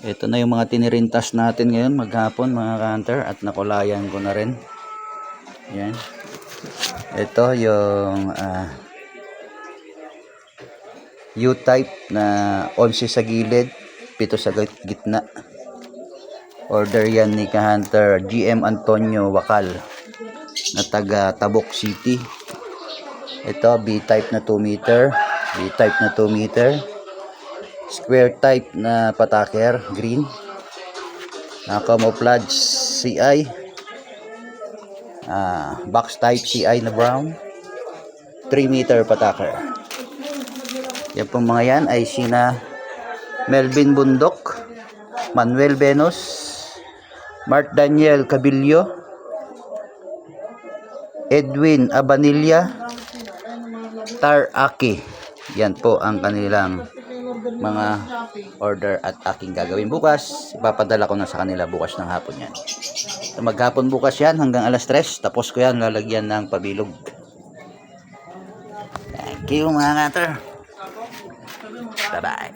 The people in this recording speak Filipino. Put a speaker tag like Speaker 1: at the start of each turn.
Speaker 1: Ito na yung mga tinirintas natin ngayon maghapon mga ka-hunter, at nakulayan ko na rin. Yan. Ito yung U-type na 11 sa gilid, 7 sa gitna. Order yan ni ka-hunter GM Antonio Wakal na taga Tabok City. Ito B-type na 2 meter, B-type na 2 meter, square type na pataker, green, camouflage CI, box type CI na brown, 3 meter pataker. Yan pong mga yan ay sina Melvin Bundok, Manuel Venus, Mark Daniel Cabillo, Edwin Abanilla, Tar Aki. Yan po ang kanilang mga order at aking gagawin bukas. Ipapadala ko na sa kanila bukas ng hapon yan. So, maghapon bukas yan hanggang alas 3. Tapos ko yan lalagyan ng pabilog. Thank you mga kater. Bye bye.